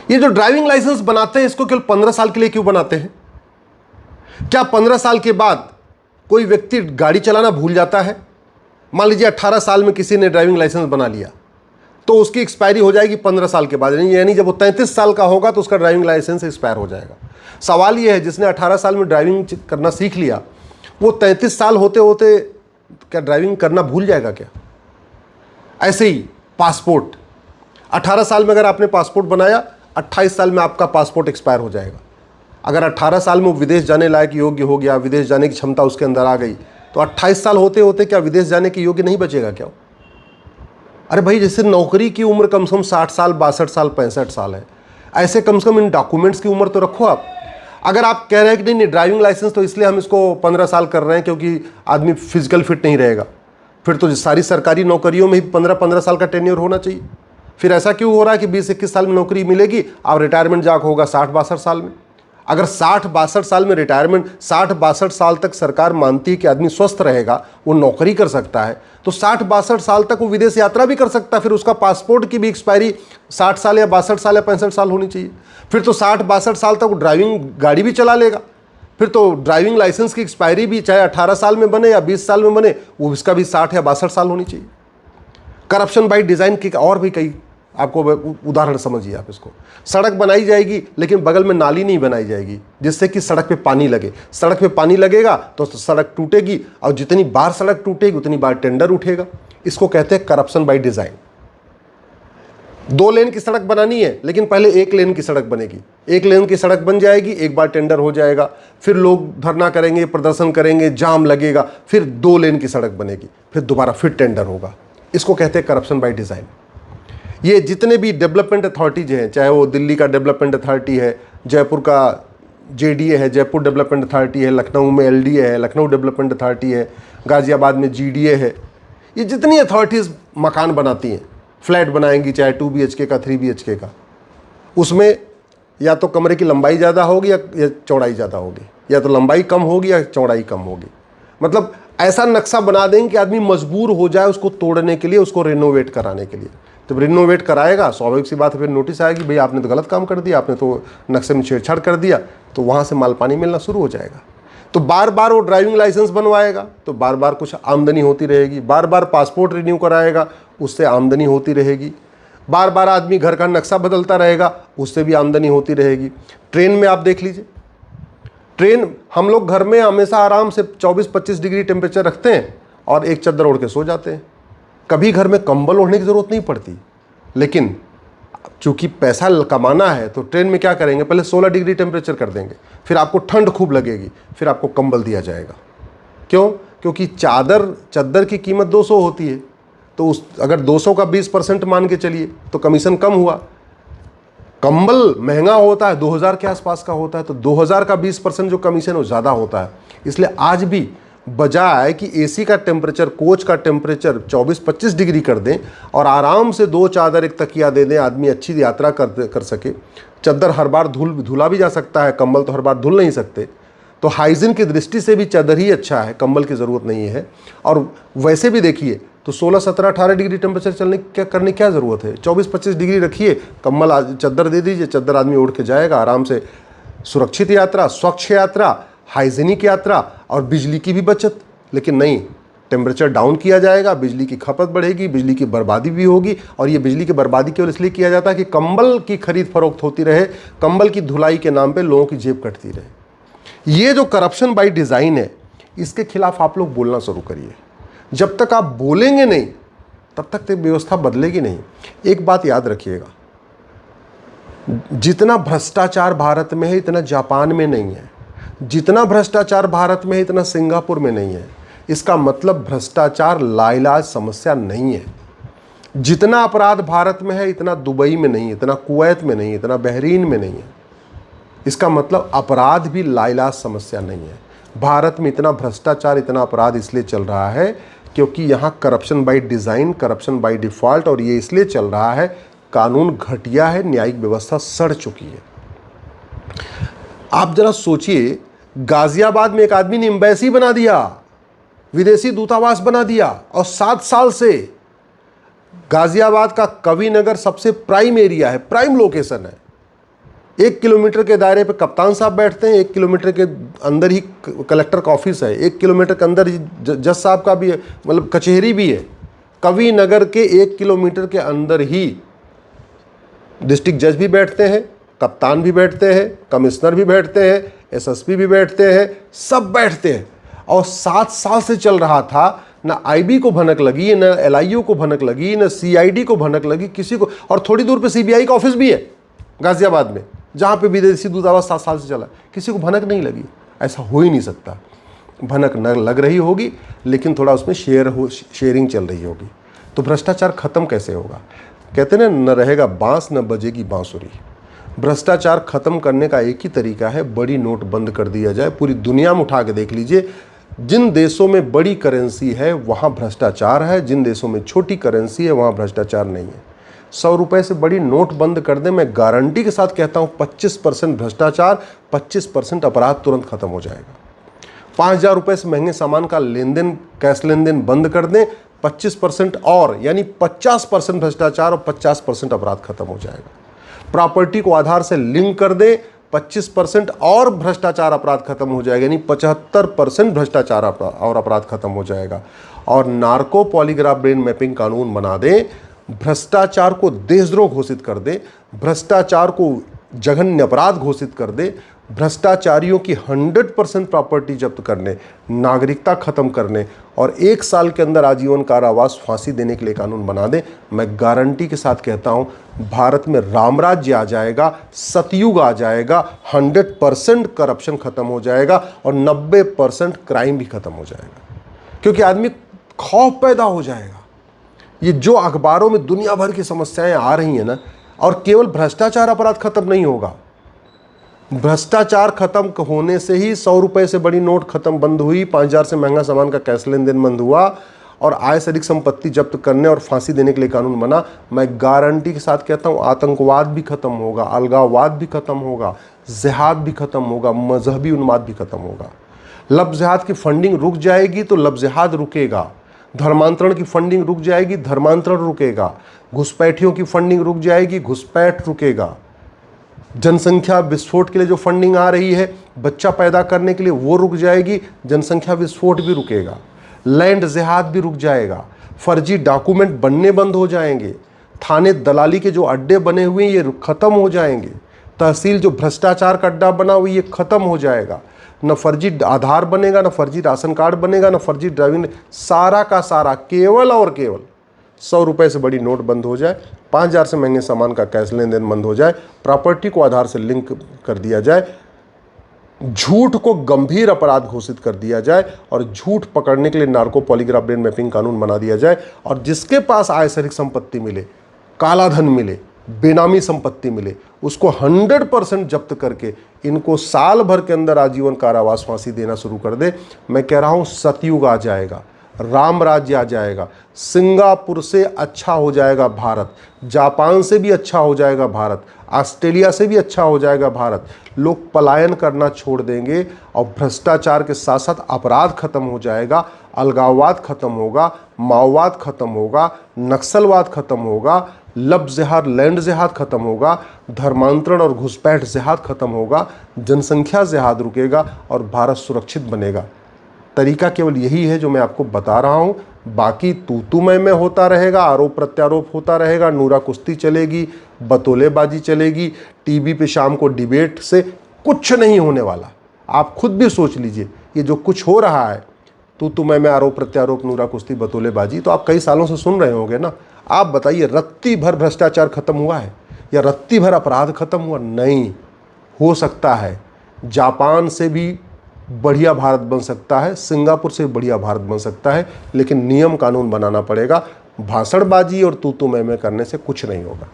ये जो driving licence बनाते हैं इसको केवल 15 साल के लिए क्यों बनाते हैं? क्या 15 साल के बाद कोई व्यक्ति गाड़ी चलाना भूल जाता है? मान लीजिए 18 साल में किसी ने ड्राइविंग लाइसेंस बना लिया तो उसकी एक्सपायरी हो जाएगी 15 साल के बाद, यानी जब वो 33 साल का होगा तो उसका ड्राइविंग लाइसेंस एक्सपायर हो जाएगा। सवाल ये है, जिसने 18 साल में ड्राइविंग करना सीख लिया वो 33 साल होते होते क्या ड्राइविंग करना भूल जाएगा क्या? ऐसे ही पासपोर्ट, 18 साल में अगर आपने पासपोर्ट बनाया, 28 साल में आपका पासपोर्ट एक्सपायर हो जाएगा। अगर 18 साल में वो विदेश जाने लायक योग्य हो गया, विदेश जाने की क्षमता उसके अंदर आ गई, तो 28 साल होते होते क्या विदेश जाने के योग्य नहीं बचेगा क्या? अरे भाई, जैसे नौकरी की उम्र कम से कम 60 साल, 62 साल, 65 साल है, ऐसे कम से कम इन डॉक्यूमेंट्स की उम्र तो रखो आप। अगर आप कह रहे हैं कि नहीं ड्राइविंग लाइसेंस तो इसलिए हम इसको 15 साल कर रहे हैं क्योंकि आदमी फिजिकल फिट नहीं रहेगा, फिर तो सारी सरकारी नौकरियों में ही 15-15 साल का टेन्योर होना चाहिए। फिर ऐसा क्यों हो रहा है कि 20-21 साल में नौकरी मिलेगी, आप रिटायरमेंट जाके होगा 60-62 साल में? अगर 60-62 साल में रिटायरमेंट, 60-62 साल तक सरकार मानती है कि आदमी स्वस्थ रहेगा, वो नौकरी कर सकता है, तो 60-62 साल तक वो विदेश यात्रा भी कर सकता है। फिर उसका पासपोर्ट की भी एक्सपायरी 60 साल या 62 साल या 65 साल होनी चाहिए। फिर तो 60-62 साल तक वो ड्राइविंग गाड़ी भी चला लेगा। फिर तो ड्राइविंग लाइसेंस की एक्सपायरी भी चाहे 18 साल में बने या 20 साल में बने, वो इसका भी 60 या 62 साल होनी चाहिए। करप्शन बाय डिज़ाइन की और भी कई आपको उदाहरण समझिए आप इसको। सड़क बनाई जाएगी लेकिन बगल में नाली नहीं बनाई जाएगी जिससे कि सड़क पे पानी लगे। सड़क पे पानी लगेगा तो सड़क टूटेगी और जितनी बार सड़क टूटेगी उतनी बार टेंडर उठेगा। इसको कहते हैं करप्शन बाय डिज़ाइन। 2 लेन की सड़क बनानी है लेकिन पहले 1 लेन की सड़क बनेगी, 1 लेन की सड़क बन जाएगी, एक बार टेंडर हो जाएगा, फिर लोग धरना करेंगे, प्रदर्शन करेंगे, जाम लगेगा, फिर 2 लेन की सड़क बनेगी, फिर दोबारा फिर टेंडर होगा। इसको कहते हैं करप्शन बाय डिज़ाइन। ये जितने भी डेवलपमेंट अथॉरिटीज हैं, चाहे वो दिल्ली का डेवलपमेंट अथॉरिटी है, जयपुर का जेडीए है, जयपुर डेवलपमेंट अथॉरिटी है, लखनऊ में एलडीए है, लखनऊ डेवलपमेंट अथॉरिटी है, गाज़ियाबाद में जीडीए है, ये जितनी अथॉरिटीज़ मकान बनाती हैं, फ्लैट बनाएंगी, चाहे 2 BHK का, 3 BHK का, उसमें या तो कमरे की लंबाई ज़्यादा होगी या चौड़ाई ज़्यादा होगी, या तो लंबाई कम होगी या चौड़ाई कम होगी। मतलब ऐसा नक्शा बना देंगे कि आदमी मजबूर हो जाए उसको तोड़ने के लिए, उसको रिनोवेट कराने के लिए। जब रिनोवेट कराएगा स्वाभाविक सी बात है फिर नोटिस आएगी, भाई आपने तो गलत काम कर दिया, आपने तो नक्शे में छेड़छाड़ कर दिया, तो वहाँ से माल पानी मिलना शुरू हो जाएगा। तो बार बार वो ड्राइविंग लाइसेंस बनवाएगा तो बार बार कुछ आमदनी होती रहेगी, बार बार पासपोर्ट रिन्यू कराएगा उससे आमदनी होती रहेगी, बार बार आदमी घर का नक्शा बदलता रहेगा उससे भी आमदनी होती रहेगी। ट्रेन में आप देख लीजिए, ट्रेन हम लोग घर में हमेशा आराम से 24-25 डिग्री टेम्परेचर रखते हैं और एक चद्दर ओढ़ के सो जाते हैं, कभी घर में कंबल ओढ़ने की ज़रूरत नहीं पड़ती। लेकिन चूंकि पैसा कमाना है तो ट्रेन में क्या करेंगे, पहले 16 डिग्री टेम्परेचर कर देंगे, फिर आपको ठंड खूब लगेगी, फिर आपको कंबल दिया जाएगा। क्यों? क्योंकि चद्दर की कीमत 200 होती है, तो अगर 200 का 20% मान के चलिए तो कमीशन कम हुआ। कंबल महंगा होता है, 2000 के आसपास का होता है, तो 2000 का 20% जो कमीशन वो ज़्यादा होता है। इसलिए आज भी बजाय कि एसी का टेम्परेचर, कोच का टेम्परेचर 24-25 डिग्री कर दें और आराम से 2 चादर 1 तकिया दे दें, आदमी अच्छी यात्रा कर सके। चद्दर हर बार धुला भी जा सकता है, कंबल तो हर बार धुल नहीं सकते, तो हाइजीन की दृष्टि से भी चद्दर ही अच्छा है, कंबल की ज़रूरत नहीं है। और वैसे भी देखिए तो 16, 17, 18 डिग्री टेम्परेचर करने क्या ज़रूरत है, 24-25 डिग्री रखिए, कंबल चद्दर दे दीजिए, चद्दर आदमी उड़ के जाएगा आराम से। सुरक्षित यात्रा, स्वच्छ यात्रा, हाइजीनिक यात्रा और बिजली की भी बचत। लेकिन नहीं, टेम्परेचर डाउन किया जाएगा, बिजली की खपत बढ़ेगी, बिजली की बर्बादी भी होगी। और ये बिजली की बर्बादी केवल इसलिए किया जाता है कि कंबल की खरीद फरोख्त होती रहे, कंबल की धुलाई के नाम पे लोगों की जेब कटती रहे। ये जो करप्शन बाय डिज़ाइन है, इसके खिलाफ आप लोग बोलना शुरू करिए। जब तक आप बोलेंगे नहीं तब तक तो व्यवस्था बदलेगी नहीं। एक बात याद रखिएगा, जितना भ्रष्टाचार भारत में है इतना जापान में नहीं है, जितना भ्रष्टाचार भारत में है इतना सिंगापुर में नहीं है। इसका मतलब भ्रष्टाचार लाइलाज समस्या नहीं है। जितना अपराध भारत में है इतना दुबई में नहीं है, इतना कुवैत में नहीं है, इतना बहरीन में नहीं है। इसका मतलब अपराध भी लाइलाज समस्या नहीं है। भारत में इतना भ्रष्टाचार, इतना अपराध इसलिए चल रहा है क्योंकि यहाँ corruption by design, corruption by default, और ये इसलिए चल रहा है कानून घटिया है, न्यायिक व्यवस्था सड़ चुकी है। आप जरा सोचिए, गाजियाबाद में एक आदमी ने एम्बेसी बना दिया, विदेशी दूतावास बना दिया, और 7 साल से गाजियाबाद का कवि नगर सबसे प्राइम एरिया है, प्राइम लोकेशन है, 1 किलोमीटर के दायरे पे कप्तान साहब बैठते हैं, 1 किलोमीटर के अंदर ही कलेक्टर का ऑफिस है, 1 किलोमीटर के अंदर ही जज साहब का भी है, मतलब कचहरी भी है। कवि नगर के 1 किलोमीटर के अंदर ही डिस्ट्रिक्ट जज भी बैठते हैं, कप्तान भी बैठते हैं, कमिश्नर भी बैठते हैं, एसएसपी भी बैठते हैं, सब बैठते हैं। और 7 साल से चल रहा था, ना आईबी को भनक लगी, ना एलआईयू को भनक लगी, ना सीआईडी को भनक लगी, किसी को। और थोड़ी दूर पे सीबीआई का ऑफिस भी है गाजियाबाद में, जहाँ पे विदेशी दूतावास 7 साल से चला, किसी को भनक नहीं लगी। ऐसा हो ही नहीं सकता। भनक न लग रही होगी, लेकिन थोड़ा उसमें शेयरिंग चल रही होगी। तो भ्रष्टाचार खत्म कैसे होगा? कहते ना, न रहेगा बांस न बजेगी बांसुरी। भ्रष्टाचार खत्म करने का एक ही तरीका है, बड़ी नोट बंद कर दिया जाए। पूरी दुनिया में उठा के देख लीजिए, जिन देशों में बड़ी करेंसी है वहाँ भ्रष्टाचार है, जिन देशों में छोटी करेंसी है वहाँ भ्रष्टाचार नहीं है। 100 रुपये से बड़ी नोट बंद कर दें, मैं गारंटी के साथ कहता हूँ 25% भ्रष्टाचार, 25% अपराध तुरंत खत्म हो जाएगा। 5,000 रुपये से महंगे सामान का लेन देन, कैश लेन देन बंद कर दें, 25% और, यानी 50% भ्रष्टाचार और 50% अपराध खत्म हो जाएगा। प्रॉपर्टी को आधार से लिंक कर दें, 25% और भ्रष्टाचार अपराध खत्म हो जाएगा, यानी 75% भ्रष्टाचार और अपराध खत्म हो जाएगा। और नार्को पॉलीग्राफ ब्रेन मैपिंग कानून बना दें, भ्रष्टाचार को देशद्रोह घोषित कर दे, भ्रष्टाचार को जघन्य अपराध घोषित कर दे, भ्रष्टाचारियों की 100% प्रॉपर्टी जब्त करने, नागरिकता खत्म करने और 1 साल के अंदर आजीवन कारावास, फांसी देने के लिए कानून बना दे, मैं गारंटी के साथ कहता हूं भारत में रामराज्य आ जाएगा, सतयुग आ जाएगा, 100% करप्शन खत्म हो जाएगा और 90% क्राइम भी खत्म हो जाएगा। क्योंकि आदमी खौफ पैदा हो जाएगा। ये जो अखबारों में दुनिया भर की समस्याएं आ रही हैं ना, और केवल भ्रष्टाचार अपराध खत्म नहीं होगा। भ्रष्टाचार खत्म होने से ही 100 रुपये से बड़ी नोट खत्म बंद हुई, 5,000 से महंगा सामान का कैश लेन देन बंद हुआ और आय से अधिक संपत्ति जब्त करने और फांसी देने के लिए कानून बना। मैं गारंटी के साथ कहता हूँ आतंकवाद भी खत्म होगा, अलगाववाद भी खत्म होगा, जिहाद भी खत्म होगा, मजहबी उन्माद भी खत्म होगा। लब जिहाद की फंडिंग रुक जाएगी तो लब जिहाद रुकेगा, धर्मांतरण की फंडिंग रुक जाएगी, धर्मांतरण रुकेगा, घुसपैठियों की फंडिंग रुक जाएगी, घुसपैठ रुकेगा, जनसंख्या विस्फोट के लिए जो फंडिंग आ रही है बच्चा पैदा करने के लिए वो रुक जाएगी, जनसंख्या विस्फोट भी रुकेगा, लैंड जिहाद भी रुक जाएगा, फर्जी डॉक्यूमेंट बनने बंद हो जाएंगे, थाने दलाली के जो अड्डे बने हुए हैं ये खत्म हो जाएंगे, तहसील जो भ्रष्टाचार का अड्डा बना हुआ ये खत्म हो जाएगा, न फर्जी आधार बनेगा, न फर्जी राशन कार्ड बनेगा, न फर्जी ड्राइविंग, सारा का सारा केवल और केवल 100 रुपये से बड़ी नोट बंद हो जाए, 5,000 से महंगे सामान का कैश लेन देन बंद हो जाए, प्रॉपर्टी को आधार से लिंक कर दिया जाए, झूठ को गंभीर अपराध घोषित कर दिया जाए और झूठ पकड़ने के लिए नार्को पॉलीग्राफ ब्रेन मैपिंग कानून बना दिया जाए। और जिसके पास आय से अधिक संपत्ति मिले, काला धन मिले, बेनामी संपत्ति मिले, उसको 100% जब्त करके इनको साल भर के अंदर आजीवन कारावास, फांसी देना शुरू कर दे। मैं कह रहा हूँ सतयुग आ जाएगा, राम राज्य आ जाएगा, सिंगापुर से अच्छा हो जाएगा भारत, जापान से भी अच्छा हो जाएगा भारत, ऑस्ट्रेलिया से भी अच्छा हो जाएगा भारत। लोग पलायन करना छोड़ देंगे और भ्रष्टाचार के साथ साथ अपराध खत्म हो जाएगा, अलगाववाद खत्म होगा, माओवाद खत्म होगा, नक्सलवाद खत्म होगा, लब जिहाद, लैंड जिहाद खत्म होगा, धर्मांतरण और घुसपैठ जिहाद खत्म होगा, जनसंख्या जिहाद रुकेगा और भारत सुरक्षित बनेगा। तरीका केवल यही है जो मैं आपको बता रहा हूँ। बाकी तू मैं होता रहेगा, आरोप प्रत्यारोप होता रहेगा, नूरा कुश्ती चलेगी, बतौलेबाजी चलेगी, टीवी पे शाम को डिबेट से कुछ नहीं होने वाला। आप खुद भी सोच लीजिए, ये जो कुछ हो रहा है तू मैं आरोप प्रत्यारोप, नूरा कुश्ती, बतौलेबाजी, तो आप कई सालों से सुन रहे होंगे ना। आप बताइए, रत्ती भर भ्रष्टाचार खत्म हुआ है या रत्ती भर अपराध खत्म हुआ? नहीं हो सकता है। जापान से भी बढ़िया भारत बन सकता है, सिंगापुर से बढ़िया भारत बन सकता है, लेकिन नियम कानून बनाना पड़ेगा। भाषणबाजी और तू मैं करने से कुछ नहीं होगा।